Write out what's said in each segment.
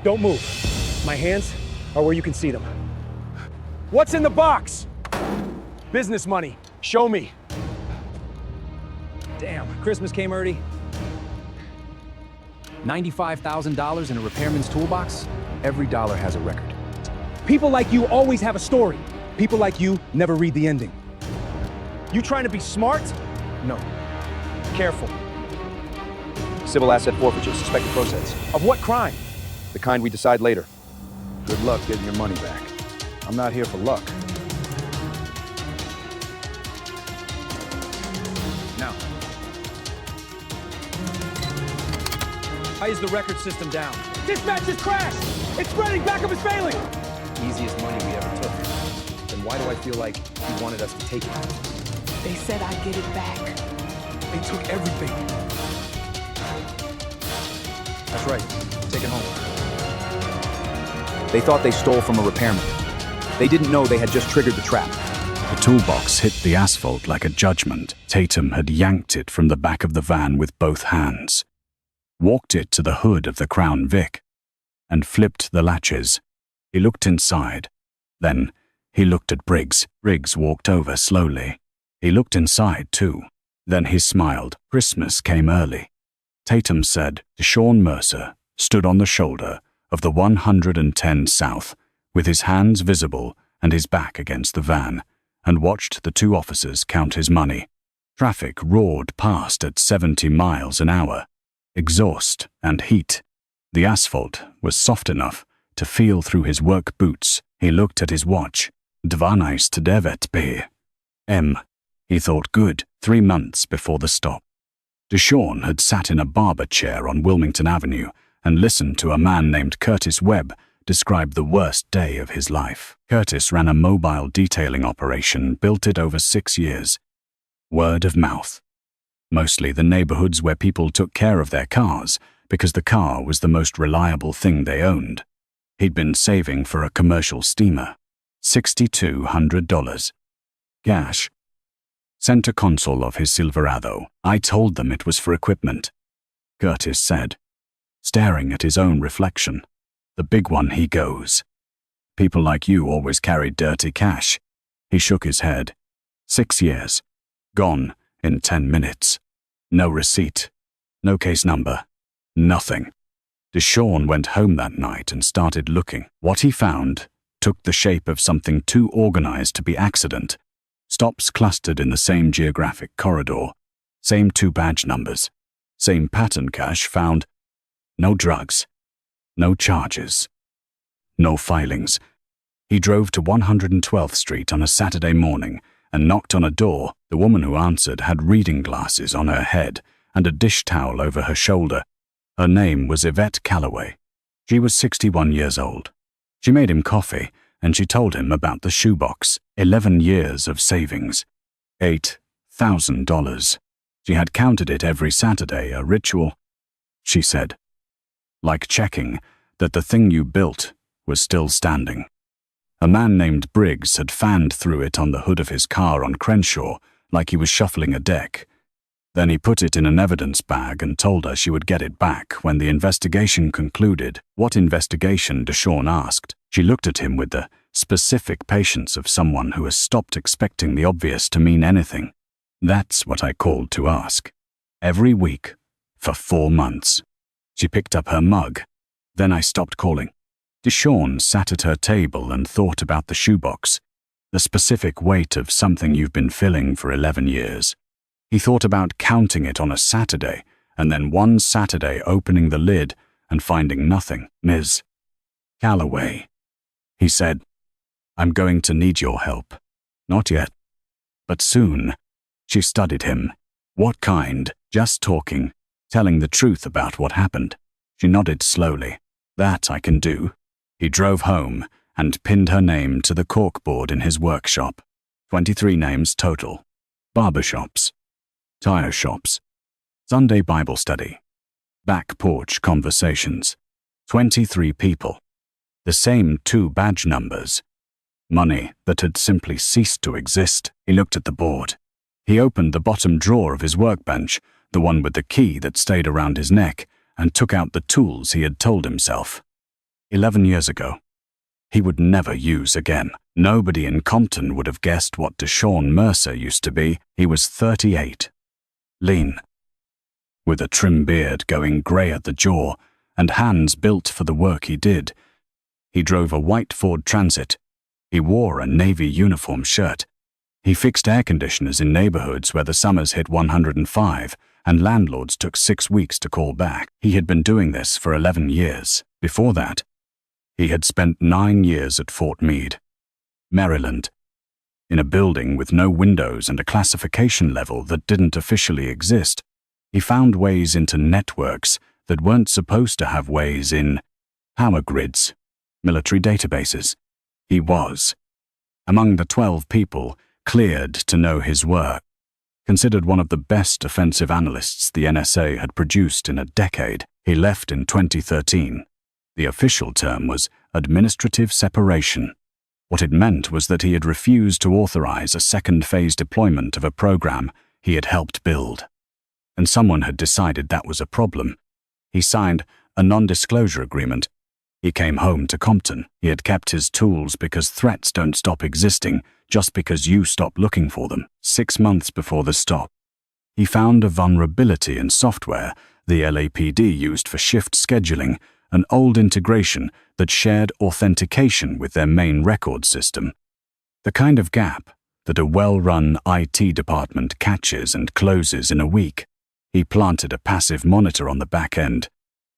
Don't move. My hands are where you can see them. What's in the box? Business money. Show me. Damn, Christmas came early. $95,000 in a repairman's toolbox? Every dollar has a record. People like you always have a story. People like you never read the ending. You trying to be smart? No. Careful. Civil asset forfeiture, suspected process. Of what crime? The kind we decide later. Good luck getting your money back. I'm not here for luck. Now. Why is the record system down? Dispatch has crashed! It's spreading! Backup is failing! Easiest money we ever took. Then why do I feel like he wanted us to take it? They said I'd get it back. They took everything. That's right. Take it home. They thought they stole from a repairman. They didn't know they had just triggered the trap. The toolbox hit the asphalt like a judgment. Tatum had yanked it from the back of the van with both hands, walked it to the hood of the Crown Vic, and flipped the latches. He looked inside. Then he looked at Briggs. Briggs walked over slowly. He looked inside too. Then he smiled. Christmas came early. Tatum said DeShawn Mercer stood on the shoulder of the 110 South with his hands visible and his back against the van, and watched the two officers count his money. Traffic roared past at 70 miles an hour. Exhaust and heat. The asphalt was soft enough to feel through his work boots. He looked at his watch. 12:09 p.m. He thought, good, 3 months before the stop. DeShawn had sat in a barber chair on Wilmington Avenue and listened to a man named Curtis Webb describe the worst day of his life. Curtis ran a mobile detailing operation, built it over 6 years. Word of mouth. Mostly the neighborhoods where people took care of their cars because the car was the most reliable thing they owned. He'd been saving for a commercial steamer. $6,200. Cash. Center console of his Silverado. I told them it was for equipment, Curtis said, staring at his own reflection. The big one, he goes. People like you always carry dirty cash. He shook his head. 6 years. Gone in 10 minutes. No receipt. No case number. Nothing. DeShawn went home that night and started looking. What he found took the shape of something too organized to be accident. Stops clustered in the same geographic corridor. Same 2 badge numbers. Same pattern cache found. No drugs. No charges. No filings. He drove to 112th Street on a Saturday morning and knocked on a door. The woman who answered had reading glasses on her head and a dish towel over her shoulder. Her name was Yvette Calloway. She was 61 years old. She made him coffee, and she told him about the shoebox. 11 years of savings. $8,000. She had counted it every Saturday, a ritual, she said. Like checking that the thing you built was still standing. A man named Briggs had fanned through it on the hood of his car on Crenshaw like he was shuffling a deck. Then he put it in an evidence bag and told her she would get it back when the investigation concluded. What investigation? DeShawn asked. She looked at him with the specific patience of someone who has stopped expecting the obvious to mean anything. That's what I called to ask. Every week, for 4 months. She picked up her mug. Then I stopped calling. DeShawn sat at her table and thought about the shoebox, the specific weight of something you've been filling for 11 years. He thought about counting it on a Saturday, and then one Saturday opening the lid and finding nothing. Ms. Calloway, he said, I'm going to need your help. Not yet, but soon. She studied him. What kind? Just talking, telling the truth about what happened. She nodded slowly. That I can do. He drove home and pinned her name to the corkboard in his workshop. 23 names total. Barbershops. Tire shops. Sunday Bible study. Back porch conversations. 23 people. The same 2 badge numbers. Money that had simply ceased to exist. He looked at the board. He opened the bottom drawer of his workbench, the one with the key that stayed around his neck, and took out the tools he had told himself. 11 years ago. He would never use again. Nobody in Compton would have guessed what DeShawn Mercer used to be. He was 38. Lean, with a trim beard going grey at the jaw and hands built for the work he did. He drove a white Ford Transit. He wore a Navy uniform shirt. He fixed air conditioners in neighborhoods where the summers hit 105 and landlords took 6 weeks to call back. He had been doing this for 11 years. Before that, he had spent 9 years at Fort Meade, Maryland, in a building with no windows and a classification level that didn't officially exist. He found ways into networks that weren't supposed to have ways in power grids, military databases. He was, among the 12 people cleared to know his work, considered one of the best offensive analysts the NSA had produced in a decade. He left in 2013. The official term was administrative separation. What it meant was that he had refused to authorize a second-phase deployment of a program he had helped build. And someone had decided that was a problem. He signed a non-disclosure agreement. He came home to Compton. He had kept his tools because threats don't stop existing just because you stop looking for them. 6 months before the stop, he found a vulnerability in software the LAPD used for shift scheduling, an old integration that shared authentication with their main record system. The kind of gap that a well-run IT department catches and closes in a week. He planted a passive monitor on the back end.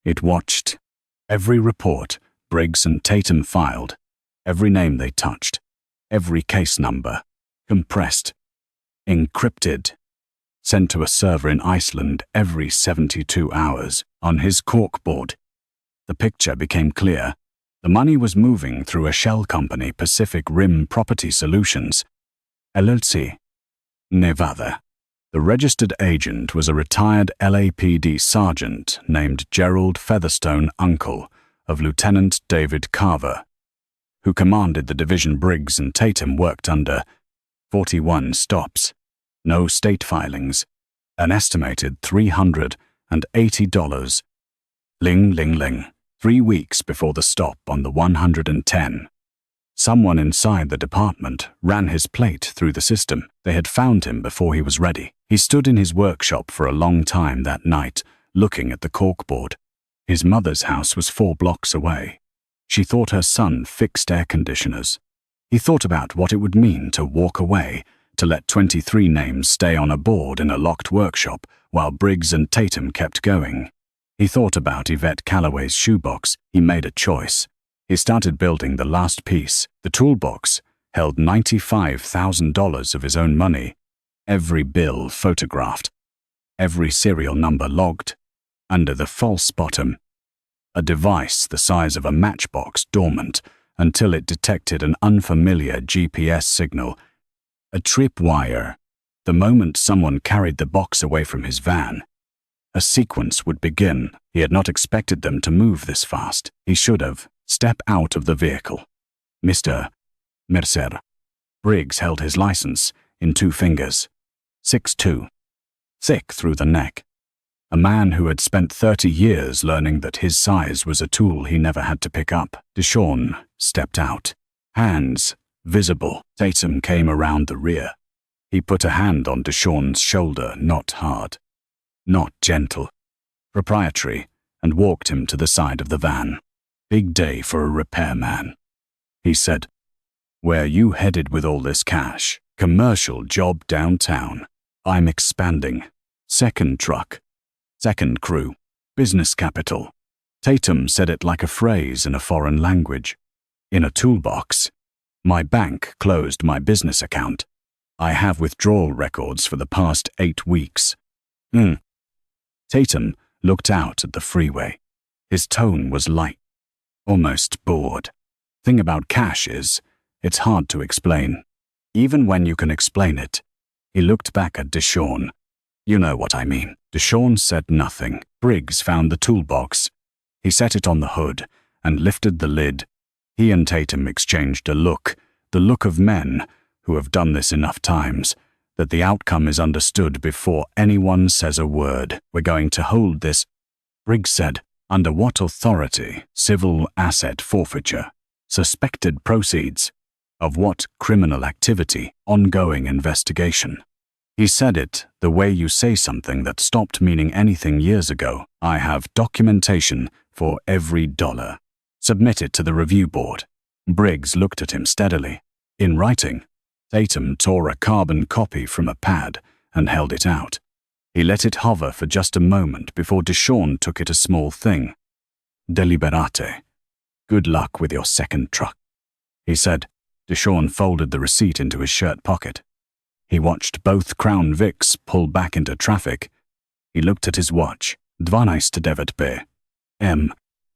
It watched every report Briggs and Tatum filed, every name they touched, every case number, compressed, encrypted, sent to a server in Iceland every 72 hours. On his corkboard, the picture became clear. The money was moving through a shell company, Pacific Rim Property Solutions, LLC, Nevada. The registered agent was a retired LAPD sergeant named Gerald Featherstone, uncle of Lieutenant David Carver, who commanded the division Briggs and Tatum worked under. 41 stops, no state filings, an estimated $380. Ling, ling, ling. 3 weeks before the stop on the 110. Someone inside the department ran his plate through the system. They had found him before he was ready. He stood in his workshop for a long time that night, looking at the corkboard. His mother's house was 4 blocks away. She thought her son fixed air conditioners. He thought about what it would mean to walk away, to let 23 names stay on a board in a locked workshop while Briggs and Tatum kept going. He thought about Yvette Calloway's shoebox. He made a choice. He started building the last piece. The toolbox held $95,000 of his own money, every bill photographed, every serial number logged, under the false bottom, a device the size of a matchbox dormant until it detected an unfamiliar GPS signal, a tripwire. The moment someone carried the box away from his van, a sequence would begin. He had not expected them to move this fast. He should have. Step out of the vehicle. Mr. Mercer. Briggs held his license in 2 fingers. 6'2". Thick through the neck. A man who had spent 30 years learning that his size was a tool he never had to pick up. DeShawn stepped out. Hands visible. Tatum came around the rear. He put a hand on DeShawn's shoulder, not hard, not gentle, proprietary, and walked him to the side of the van. Big day for a repairman, he said. Where you headed with all this cash? Commercial job downtown. I'm expanding. Second truck. Second crew. Business capital. Tatum said it like a phrase in a foreign language. In a toolbox. My bank closed my business account. I have withdrawal records for the past 8 weeks. Tatum looked out at the freeway. His tone was light, almost bored. Thing about cash is, it's hard to explain, even when you can explain it. He looked back at DeShawn. You know what I mean. DeShawn said nothing. Briggs found the toolbox. He set it on the hood and lifted the lid. He and Tatum exchanged a look, the look of men who have done this enough times, that the outcome is understood before anyone says a word. We're going to hold this. Briggs said, Under what authority? Civil asset forfeiture. Suspected proceeds. Of what criminal activity? Ongoing investigation. He said it the way you say something that stopped meaning anything years ago. I have documentation for every dollar. Submit it to the review board. Briggs looked at him steadily. In writing. Tatum tore a carbon copy from a pad and held it out. He let it hover for just a moment before DeShawn took it a small thing. Deliberate. Good luck with your second truck, he said. DeShawn folded the receipt into his shirt pocket. He watched both Crown Vics pull back into traffic. He looked at his watch. 12:09 p.m.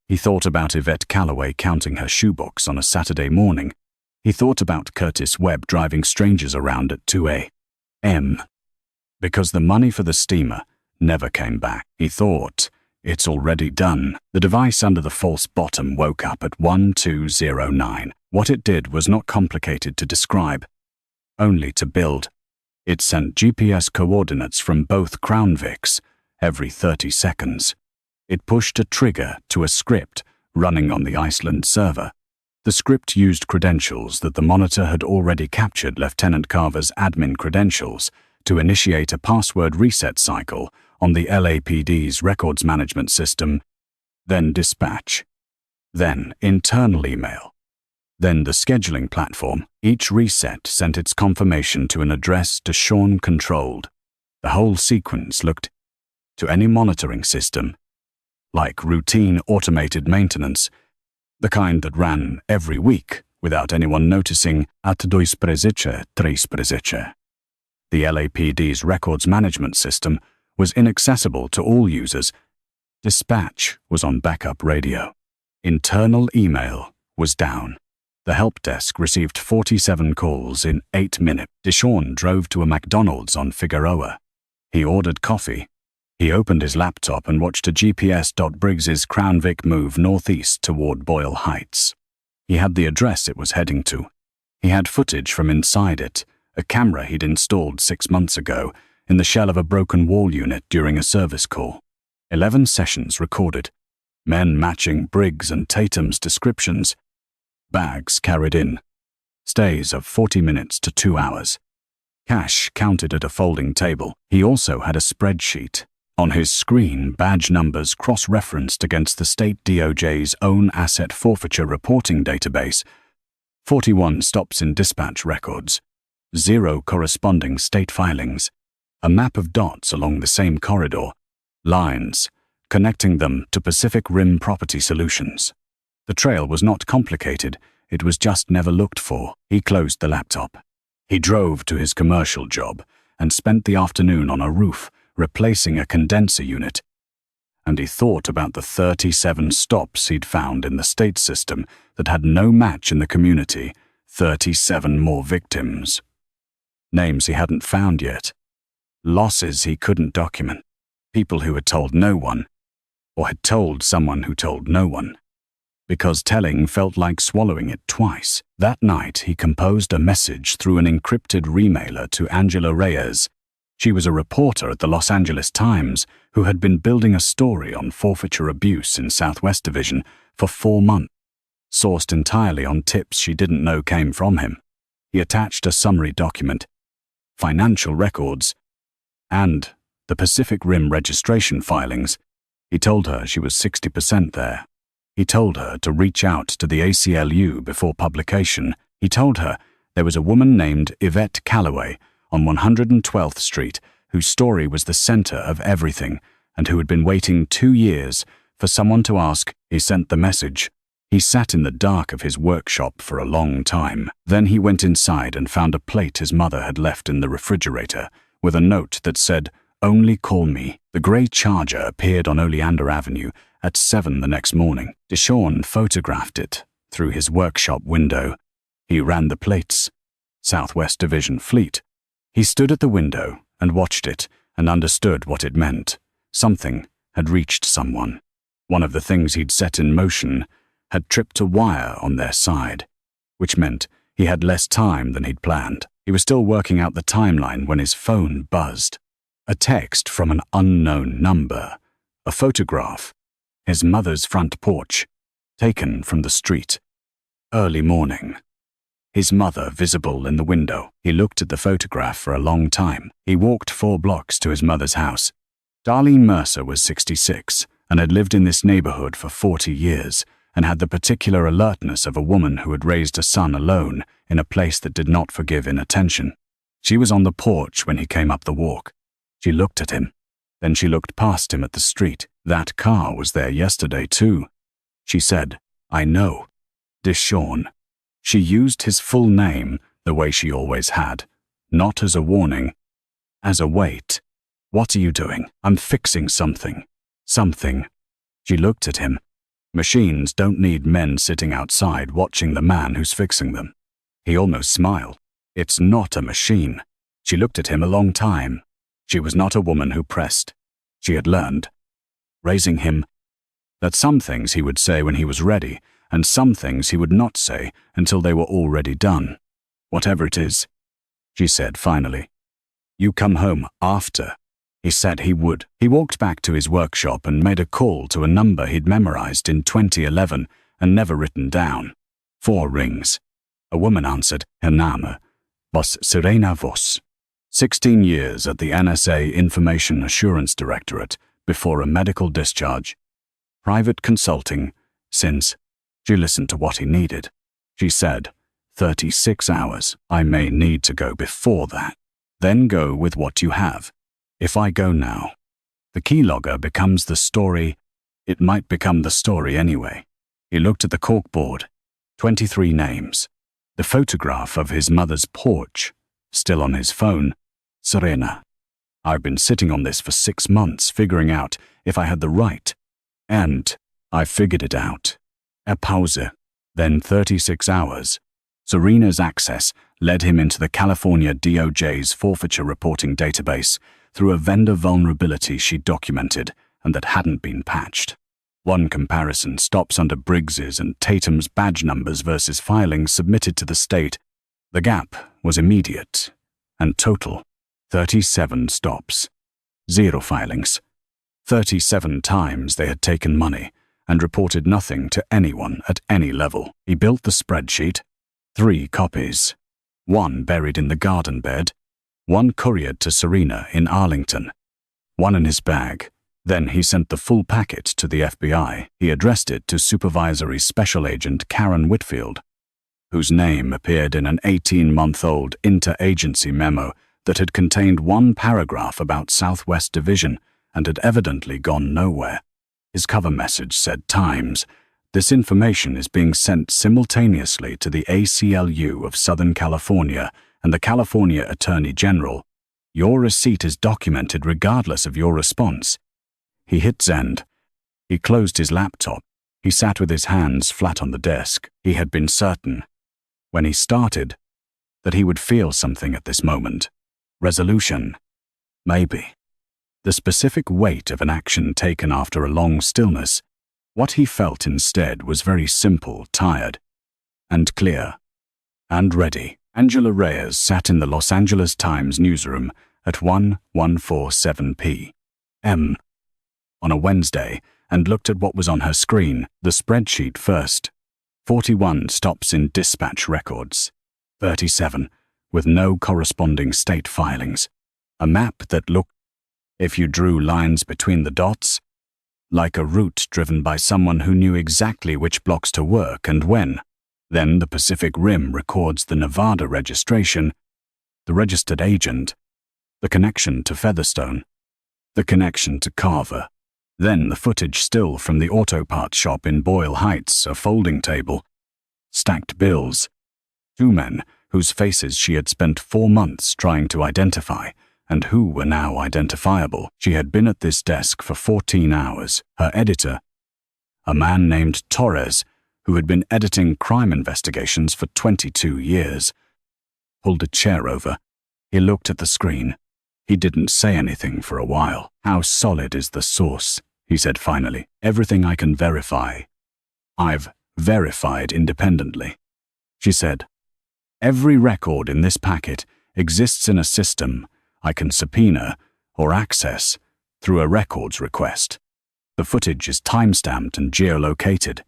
He thought about Yvette Calloway counting her shoebox on a Saturday morning. He thought about Curtis Webb driving strangers around at 2 a.m. Because the money for the steamer never came back. He thought, it's already done. The device under the false bottom woke up at 12:09. What it did was not complicated to describe, only to build. It sent GPS coordinates from both Crown Vics every 30 seconds. It pushed a trigger to a script running on the Iceland server. The script used credentials that the monitor had already captured Lieutenant Carver's admin credentials to initiate a password reset cycle on the LAPD's records management system, then dispatch, then internal email, then the scheduling platform. Each reset sent its confirmation to an address DeShawn controlled. The whole sequence looked, to any monitoring system, like routine automated maintenance, the kind that ran every week without anyone noticing at 2:03. The LAPD's records management system was inaccessible to all users. Dispatch was on backup radio. Internal email was down. The help desk received 47 calls in 8 minutes. DeShawn drove to a McDonald's on Figueroa. He ordered coffee. He opened his laptop and watched a GPS.Briggs's Crown Vic move northeast toward Boyle Heights. He had the address it was heading to. He had footage from inside it, a camera he'd installed 6 months ago in the shell of a broken wall unit during a service call. 11 sessions recorded. Men matching Briggs and Tatum's descriptions. Bags carried in. Stays of 40 minutes to 2 hours. Cash counted at a folding table. He also had a spreadsheet. On his screen, badge numbers cross-referenced against the state DOJ's own asset forfeiture reporting database. 41 stops in dispatch records. 0 corresponding state filings. A map of dots along the same corridor. Lines, connecting them to Pacific Rim Property Solutions. The trail was not complicated, it was just never looked for. He closed the laptop. He drove to his commercial job and spent the afternoon on a roof replacing a condenser unit. And he thought about the 37 stops he'd found in the state system that had no match in the community, 37 more victims. Names he hadn't found yet. Losses he couldn't document. People who had told no one, or had told someone who told no one. Because telling felt like swallowing it twice. That night he composed a message through an encrypted remailer to Angela Reyes. She was a reporter at the Los Angeles Times who had been building a story on forfeiture abuse in Southwest Division for 4 months, sourced entirely on tips she didn't know came from him. He attached a summary document, financial records, and the Pacific Rim registration filings. He told her she was 60% there. He told her to reach out to the ACLU before publication. He told her there was a woman named Yvette Calloway on 112th Street whose story was the center of everything and who had been waiting 2 years for someone to ask. He sent the message. He sat in the dark of his workshop for a long time. Then he went inside and found a plate his mother had left in the refrigerator with a note that said, "Only call me." The gray Charger appeared on Oleander Avenue at 7 the next morning. DeShawn photographed it through his workshop window. He ran the plates. Southwest Division Fleet. He stood at the window and watched it and understood what it meant. Something had reached someone. One of the things he'd set in motion had tripped a wire on their side, which meant he had less time than he'd planned. He was still working out the timeline when his phone buzzed. A text from an unknown number. A photograph. his mother's front porch, taken from the street. Early morning. His mother visible in the window. He looked at the photograph for a long time. He walked 4 blocks to his mother's house. DeShawn Mercer was 66 and had lived in this neighborhood for 40 years and had the particular alertness of a woman who had raised a son alone in a place that did not forgive inattention. She was on the porch when he came up the walk. She looked at him. Then she looked past him at the street. That car was there yesterday too. She said, "I know. DeShawn." She used his full name the way she always had, not as a warning, as a wait. "What are you doing?" "I'm fixing something." "Something." She looked at him. Machines don't need men sitting outside watching the man who's fixing them. He almost smiled. "It's not a machine." She looked at him a long time. She was not a woman who pressed. She had learned, raising him, that some things he would say when he was ready, and some things he would not say until they were already done. "Whatever it is," she said finally. "You come home after." He said he would. He walked back to his workshop and made a call to a number he'd memorized in 2011 and never written down. 4 rings. A woman answered. Her Name was Serena Voss. 16 years at the NSA Information Assurance Directorate before a medical discharge. Private consulting since. She listened to what he needed. She said, 36 hours. I may need to go before that. Then go with what you have. If I go now, the keylogger becomes the story. It might become the story anyway. He looked at the corkboard. 23 names. The photograph of his mother's porch, still on his phone. Serena. I've been sitting on this for 6 months figuring out if I had the right. And I figured it out. A pause. Then 36 hours. Serena's access led him into the California DOJ's forfeiture reporting database through a vendor vulnerability she documented and that hadn't been patched. One comparison stops under Briggs's and Tatum's badge numbers versus filings submitted to the state. The gap was immediate and total. 37 stops. 0 filings. 37 times they had taken money and reported nothing to anyone at any level. He built the spreadsheet. 3 copies. 1 buried in the garden bed. 1 couriered to Serena in Arlington. 1 in his bag. Then he sent the full packet to the FBI. He addressed it to Supervisory Special Agent Karen Whitfield, whose name appeared in an 18-month-old interagency memo that had contained 1 paragraph about Southwest Division and had evidently gone nowhere. His cover message said Times, "This information is being sent simultaneously to the ACLU of Southern California and the California Attorney General. Your receipt is documented regardless of your response." He hit send. He closed his laptop. He sat with his hands flat on the desk. He had been certain, when he started, that he would feel something at this moment. Resolution. Maybe. The specific weight of an action taken after a long stillness. What he felt instead was very simple, tired, and clear, and ready. Angela Reyes sat in the Los Angeles Times newsroom at 1:147 p.m. on a Wednesday and looked at what was on her screen, the spreadsheet first. 41 stops in dispatch records. 37, with no corresponding state filings. A map that looked, if you drew lines between the dots, like a route driven by someone who knew exactly which blocks to work and when. Then the Pacific Rim records the Nevada registration, the registered agent, the connection to Featherstone, the connection to Carver. Then the footage still from the auto parts shop in Boyle Heights, a folding table, stacked bills. 2 men whose faces she had spent 4 months trying to identify and who were now identifiable. She had been at this desk for 14 hours. Her editor, a man named Torres, who had been editing crime investigations for 22 years, pulled a chair over. He looked at the screen. He didn't say anything for a while. "How solid is the source?" he said finally. "Everything I can verify. I've verified independently." She said, "Every record in this packet exists in a system I can subpoena or access through a records request." The footage is timestamped and geolocated.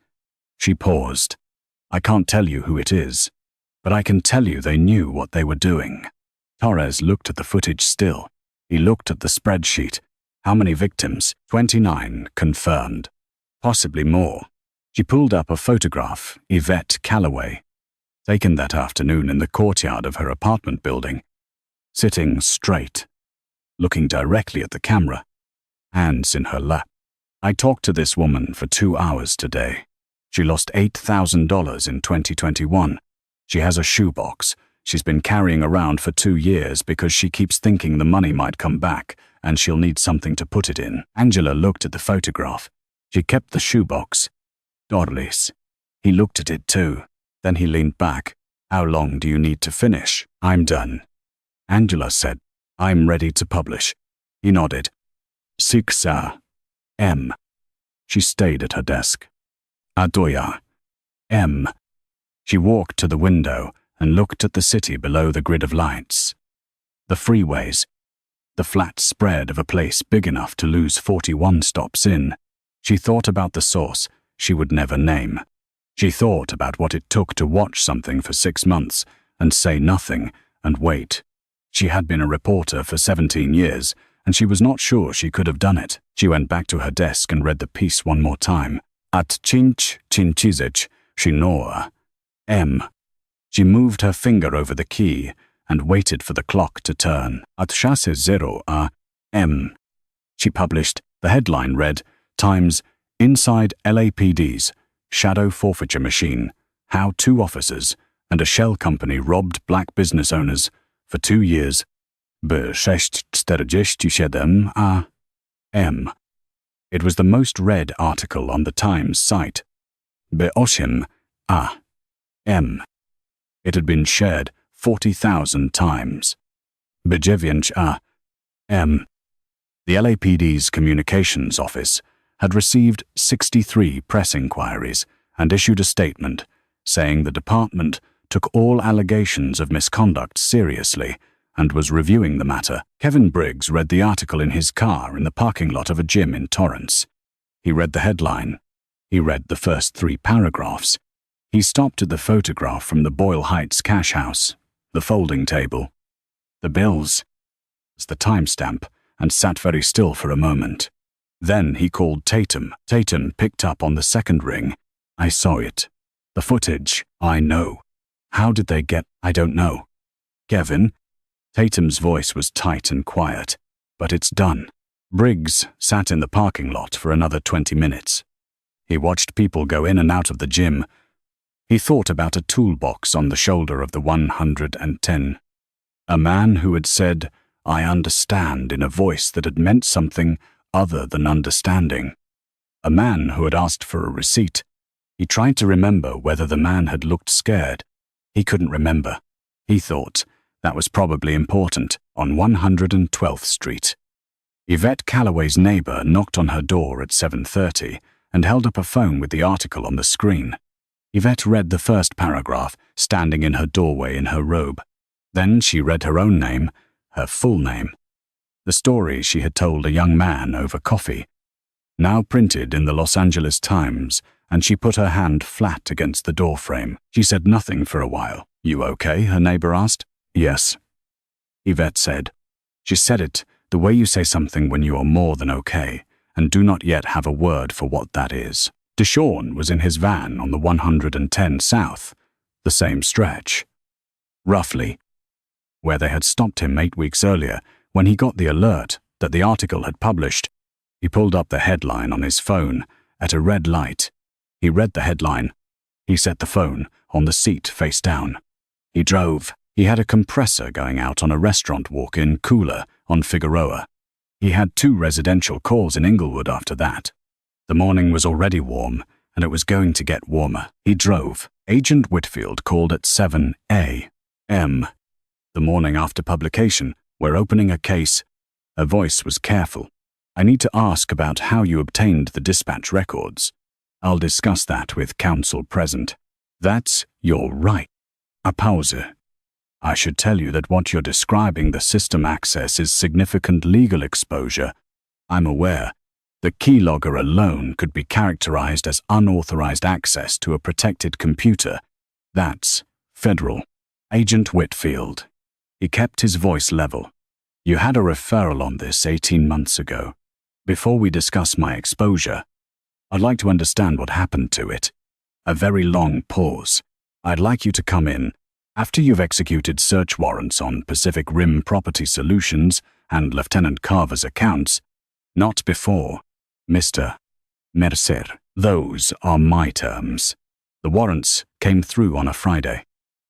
She paused. I can't tell you who it is, but I can tell you they knew what they were doing. Torres looked at the footage still. He looked at the spreadsheet. How many victims? 29 confirmed. Possibly more. She pulled up a photograph, Yvette Calloway, taken that afternoon in the courtyard of her apartment building, sitting straight, looking directly at the camera, hands in her lap. I talked to this woman for 2 hours today. She lost $8,000 in 2021. She has a shoebox she's been carrying around for 2 years because she keeps thinking the money might come back and she'll need something to put it in. Angela looked at the photograph. She kept the shoebox. Dorlis. He looked at it too. Then he leaned back. How long do you need to finish? I'm done. Angela said, I'm ready to publish. He nodded. Siksa. M. She stayed at her desk. Adoya. M. She walked to the window and looked at the city below the grid of lights. The freeways. The flat spread of a place big enough to lose 41 stops in. She thought about the source she would never name. She thought about what it took to watch something for 6 months and say nothing and wait. She had been a reporter for 17 years, and she was not sure she could have done it. She went back to her desk and read the piece one more time. At Chinch Chinchizich, Shinoa. M. She moved her finger over the key and waited for the clock to turn. At Chasse 0 A. M. She published. The headline read, Times, Inside LAPD's Shadow Forfeiture Machine, How 2 Officers and a Shell Company Robbed Black Business Owners for 2 years. B647 A. M. It was the most read article on the Times site. B8 A. M. It had been shared 40,000 times. B9 A. M. The LAPD's communications office had received 63 press inquiries and issued a statement saying the department took all allegations of misconduct seriously and was reviewing the matter. Kevin Briggs read the article in his car in the parking lot of a gym in Torrance. He read the headline. He read the first 3 paragraphs. He stopped at the photograph from the Boyle Heights cash house, the folding table, the bills, the timestamp, and sat very still for a moment. Then he called Tatum. Tatum picked up on the second ring. I saw it. The footage. I know. How did they get? I don't know. Kevin? Tatum's voice was tight and quiet. But it's done. Briggs sat in the parking lot for another 20 minutes. He watched people go in and out of the gym. He thought about a toolbox on the shoulder of the 110. A man who had said, I understand, in a voice that had meant something other than understanding. A man who had asked for a receipt. He tried to remember whether the man had looked scared. He couldn't remember. He thought that was probably important. On 112th Street. Yvette Calloway's neighbor knocked on her door at 7:30 and held up a phone with the article on the screen. Yvette read the first paragraph, standing in her doorway in her robe. Then she read her own name, her full name. The story she had told a young man over coffee, now printed in the Los Angeles Times, and she put her hand flat against the doorframe. She said nothing for a while. You okay? Her neighbor asked. Yes, Yvette said. She said it the way you say something when you are more than okay, and do not yet have a word for what that is. DeShawn was in his van on the 110 South, the same stretch. Roughly, where they had stopped him 8 weeks earlier when he got the alert that the article had published. He pulled up the headline on his phone at a red light. He read the headline. He set the phone on the seat face down. He drove. He had a compressor going out on a restaurant walk-in cooler on Figueroa. He had 2 residential calls in Inglewood after that. The morning was already warm, and it was going to get warmer. He drove. Agent Whitfield called at 7 a.m. The morning after publication. We're opening a case. Her voice was careful. I need to ask about how you obtained the dispatch records. I'll discuss that with counsel present. That's your right. A pause. I should tell you that what you're describing, the system access, is significant legal exposure. I'm aware. The keylogger alone could be characterized as unauthorized access to a protected computer. That's federal. Agent Whitfield. He kept his voice level. You had a referral on this 18 months ago. Before we discuss my exposure, I'd like to understand what happened to it. A very long pause. I'd like you to come in after you've executed search warrants on Pacific Rim Property Solutions and Lieutenant Carver's accounts, not before. Mr. Mercer. Those are my terms. The warrants came through on a Friday.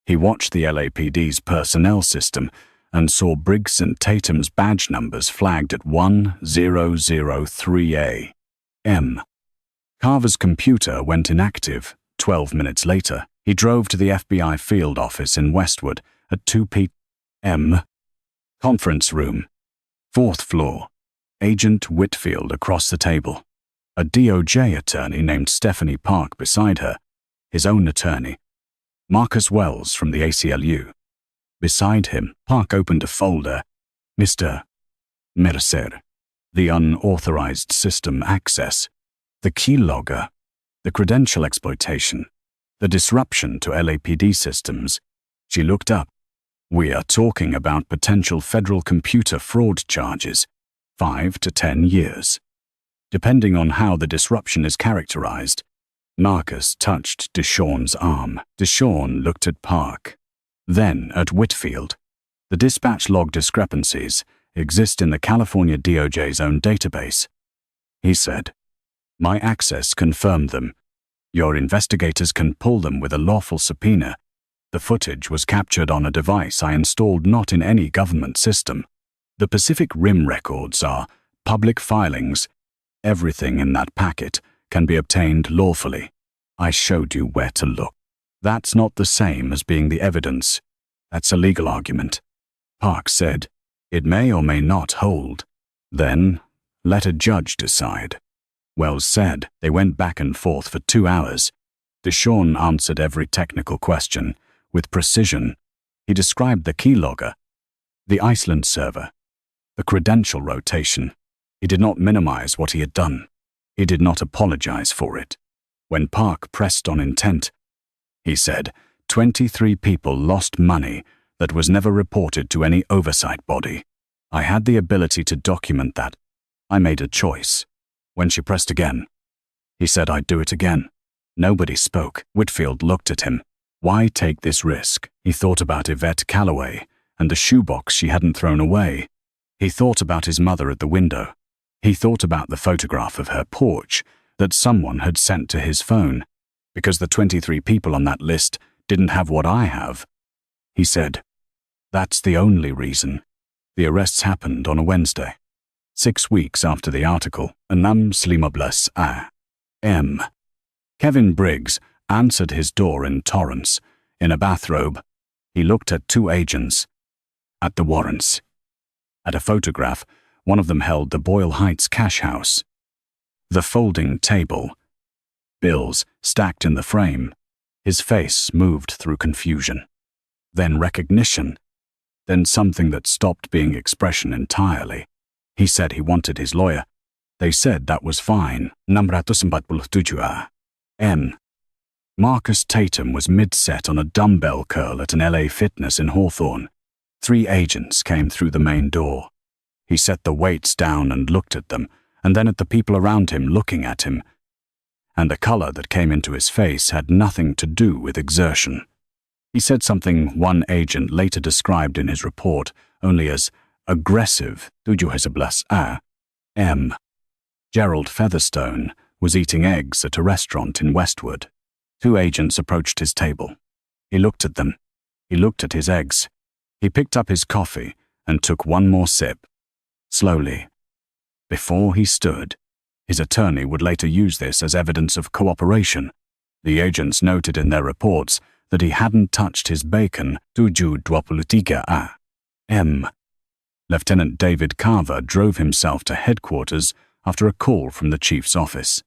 He watched the LAPD's personnel system and saw Briggs and Tatum's badge numbers flagged at 1003A. M. Carver's computer went inactive. 12 minutes later, he drove to the FBI field office in Westwood at 2 p.m. Conference room. 4th floor. Agent Whitfield across the table. A DOJ attorney named Stephanie Park beside her. His own attorney, Marcus Wells from the ACLU. Beside him, Park opened a folder. Mr. Mercer. The unauthorized system access. The keylogger. The credential exploitation. The disruption to LAPD systems. She looked up. We are talking about potential federal computer fraud charges. 5 to 10 years. Depending on how the disruption is characterized. Marcus touched DeShawn's arm. DeShawn looked at Park, then at Whitfield. The dispatch log discrepancies exist in the California DOJ's own database. He said, my access confirmed them. Your investigators can pull them with a lawful subpoena. The footage was captured on a device I installed not in any government system. The Pacific Rim records are public filings. Everything in that packet can be obtained lawfully. I showed you where to look. That's not the same as being the evidence. That's a legal argument. Park said, it may or may not hold. Then, let a judge decide. Wells said they went back and forth for 2 hours. DeShawn answered every technical question with precision. He described the keylogger, the Iceland server, the credential rotation. He did not minimize what he had done. He did not apologize for it. When Park pressed on intent, he said, 23 people lost money that was never reported to any oversight body. I had the ability to document that. I made a choice. When she pressed again, he said I'd do it again. Nobody spoke. Whitfield looked at him. Why take this risk? He thought about Yvette Calloway and the shoebox she hadn't thrown away. He thought about his mother at the window. He thought about the photograph of her porch that someone had sent to his phone, because the 23 people on that list didn't have what I have. He said, that's the only reason. The arrests happened on a Wednesday, 6 weeks after the article. Anam slimables a.m. Kevin Briggs answered his door in Torrance, in a bathrobe. He looked at 2 agents, at the warrants. At a photograph, one of them held the Boyle Heights cash house. The folding table. Bills stacked in the frame. His face moved through confusion. Then recognition. Then something that stopped being expression entirely. He said he wanted his lawyer. They said that was fine. 647 M. Marcus Tatum was mid-set on a dumbbell curl at an LA Fitness in Hawthorne. 3 agents came through the main door. He set the weights down and looked at them, and then at the people around him looking at him. And the color that came into his face had nothing to do with exertion. He said something one agent later described in his report only as aggressive. 7 M. Gerald Featherstone was eating eggs at a restaurant in Westwood. 2 agents approached his table. He looked at them. He looked at his eggs. He picked up his coffee and took one more sip. Slowly. Before he stood, his attorney would later use this as evidence of cooperation. The agents noted in their reports that he hadn't touched his bacon. 7:23 M. Lieutenant David Carver drove himself to headquarters after a call from the chief's office.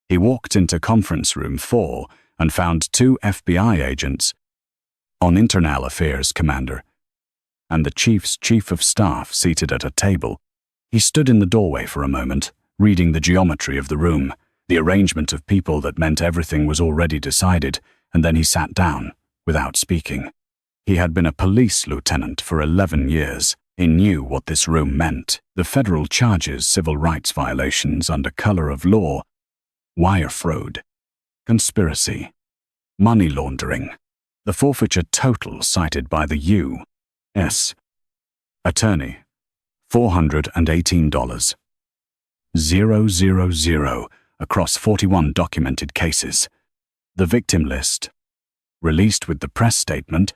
He walked into conference room 4 and found 2 FBI agents, on Internal Affairs Commander, and the chief's chief of staff seated at a table. He stood in the doorway for a moment, reading the geometry of the room, the arrangement of people that meant everything was already decided, and then he sat down, without speaking. He had been a police lieutenant for 11 years. He knew what this room meant. The federal charges civil rights violations under color of law, wire fraud, conspiracy, money laundering. The forfeiture total cited by the U.S. attorney, $418. 000 across 41 documented cases. The victim list, released with the press statement,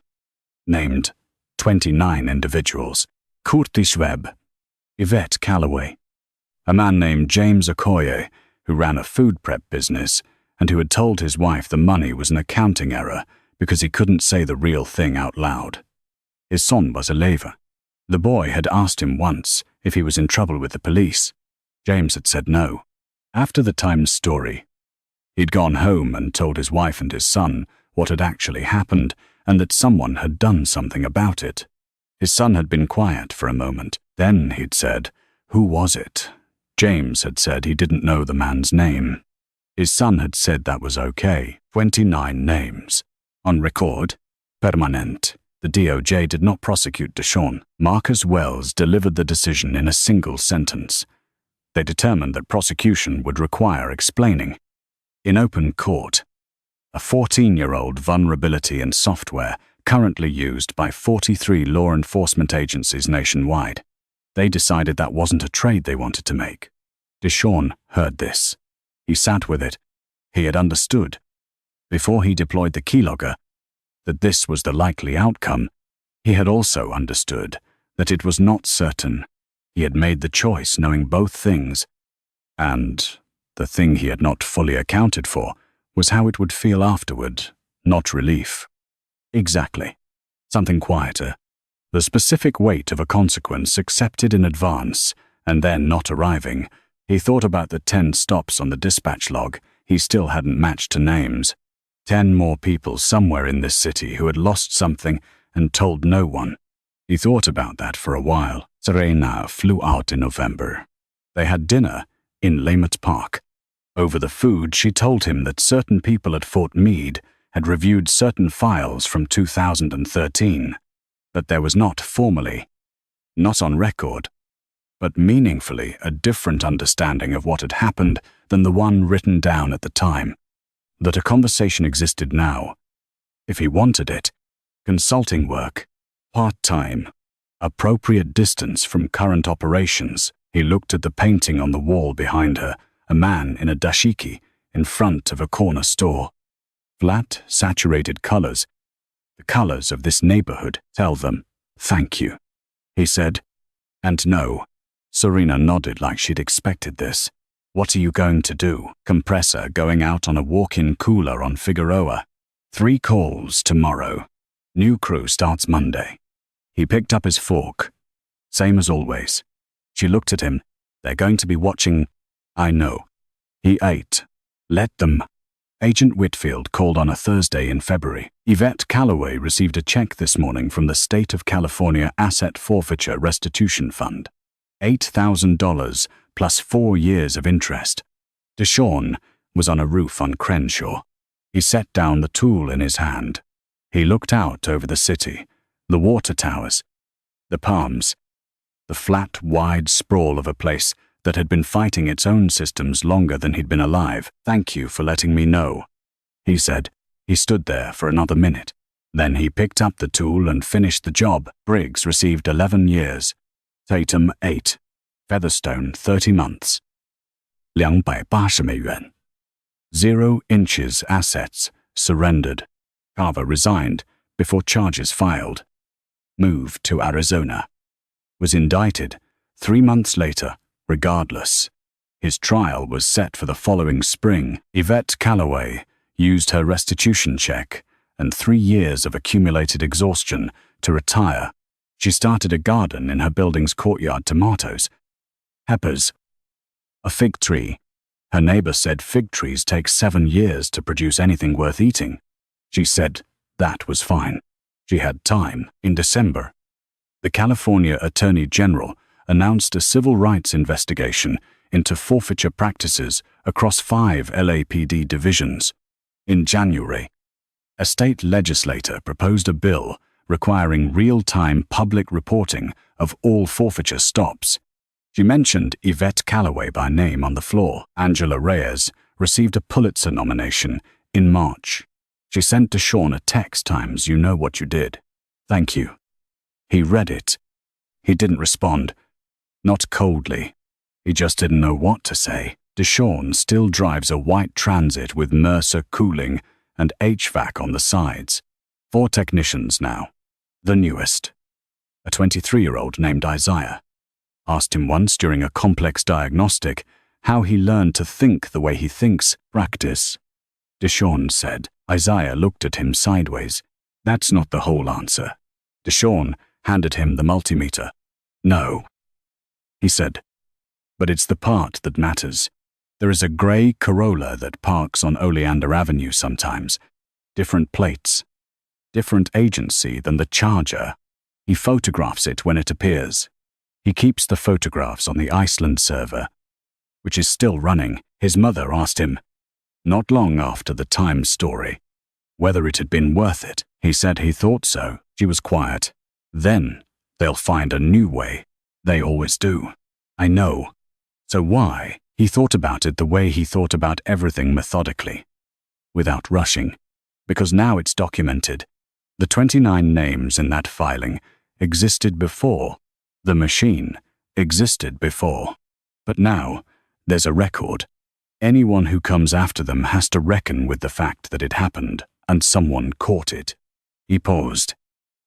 named 29 individuals. Curtis Webb, Yvette Calloway, a man named James Okoye, who ran a food prep business and who had told his wife the money was an accounting error because he couldn't say the real thing out loud. His son was a laver. The boy had asked him once if he was in trouble with the police. James had said no. After the Times story, he'd gone home and told his wife and his son what had actually happened and that someone had done something about it. His son had been quiet for a moment. Then he'd said, "Who was it?" James had said he didn't know the man's name. His son had said that was okay. 29 names. On record, permanent. The DOJ did not prosecute DeShawn. Marcus Wells delivered the decision in a single sentence. They determined that prosecution would require explaining. In open court, a 14-year-old vulnerability in software currently used by 43 law enforcement agencies nationwide. They decided that wasn't a trade they wanted to make. DeShawn heard this. He sat with it. He had understood, before he deployed the keylogger, that this was the likely outcome. He had also understood that it was not certain. He had made the choice knowing both things, and the thing he had not fully accounted for was how it would feel afterward, not relief. Exactly. Something quieter. The specific weight of a consequence accepted in advance, and then not arriving. He thought about the 10 stops on the dispatch log he still hadn't matched to names. 10 more people somewhere in this city who had lost something and told no one. He thought about that for a while. Serena flew out in November. They had dinner in Lamert Park. Over the food, she told him that certain people at Fort Meade had reviewed certain files from 2013, but there was not formally, not on record, but meaningfully a different understanding of what had happened than the one written down at the time. That a conversation existed now, if he wanted it, consulting work, part-time, appropriate distance from current operations. He looked at the painting on the wall behind her, a man in a dashiki in front of a corner store. Flat, saturated colors. The colors of this neighborhood. Tell them, thank you, he said. And no. Serena nodded like she'd expected this. What are you going to do? Compressor going out on a walk-in cooler on Figueroa. 3 calls tomorrow. New crew starts Monday. He picked up his fork. Same as always. She looked at him. They're going to be watching. I know. He ate. Let them. Agent Whitfield called on a Thursday in February. Yvette Calloway received a check this morning from the State of California Asset Forfeiture Restitution Fund. $8,000 plus 4 years of interest. DeShawn was on a roof on Crenshaw. He set down the tool in his hand. He looked out over the city, the water towers, the palms, the flat, wide sprawl of a place that had been fighting its own systems longer than he'd been alive. Thank you for letting me know, he said. He stood there for another minute. Then he picked up the tool and finished the job. Briggs received 11 years. Tatum 8. Featherstone 30 months. $280. 0 inches assets surrendered. Carver resigned before charges filed. Moved to Arizona. Was indicted 3 months later. Regardless, his trial was set for the following spring. Yvette Calloway used her restitution check and 3 years of accumulated exhaustion to retire. She started a garden in her building's courtyard. Tomatoes, peppers, a fig tree. Her neighbor said fig trees take 7 years to produce anything worth eating. She said that was fine. She had time. In December, the California Attorney General announced a civil rights investigation into forfeiture practices across 5 LAPD divisions. In January, a state legislator proposed a bill requiring real-time public reporting of all forfeiture stops. She mentioned Yvette Calloway by name on the floor. Angela Reyes received a Pulitzer nomination in March. She sent DeShawn a text times, "You know what you did. Thank you." He read it. He didn't respond. Not coldly. He just didn't know what to say. DeShawn still drives a white Transit with Mercer cooling and HVAC on the sides. 4 technicians now. The newest. A 23-year-old named Isaiah. Asked him once during a complex diagnostic how he learned to think the way he thinks. Practice. DeShawn said. Isaiah looked at him sideways. That's not the whole answer. DeShawn handed him the multimeter. No, he said. But it's the part that matters. There is a grey Corolla that parks on Oleander Avenue sometimes. Different plates. Different agency than the Charger. He photographs it when it appears. He keeps the photographs on the Iceland server, which is still running. His mother asked him, not long after the Times story, whether it had been worth it. He said he thought so. She was quiet. Then they'll find a new way. They always do. I know. So why? He thought about it the way he thought about everything, methodically, without rushing, because now it's documented. The 29 names in that filing existed before. The machine existed before. But now there's a record. Anyone who comes after them has to reckon with the fact that it happened and someone caught it. He paused.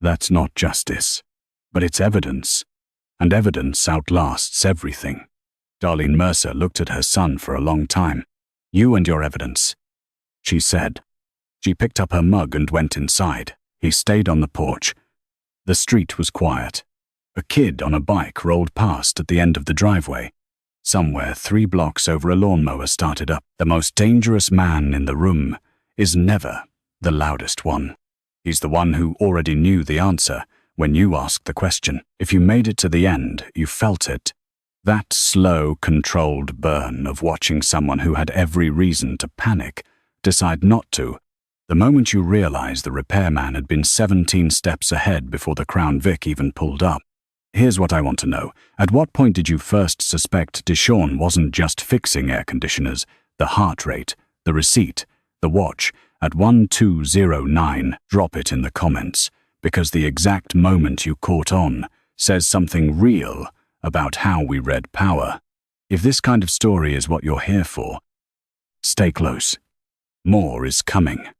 That's not justice, but it's evidence, and evidence outlasts everything. Darlene Mercer looked at her son for a long time. You and your evidence, she said. She picked up her mug and went inside. He stayed on the porch. The street was quiet. A kid on a bike rolled past at the end of the driveway. Somewhere 3 blocks over a lawnmower started up. The most dangerous man in the room is never the loudest one. He's the one who already knew the answer when you asked the question. If you made it to the end, you felt it. That slow, controlled burn of watching someone who had every reason to panic decide not to. The moment you realize the repairman had been 17 steps ahead before the Crown Vic even pulled up. Here's what I want to know. At what point did you first suspect DeShawn wasn't just fixing air conditioners, the heart rate, the receipt, the watch, at 1209? Drop it in the comments, because the exact moment you caught on says something real about how we read power. If this kind of story is what you're here for, stay close. More is coming.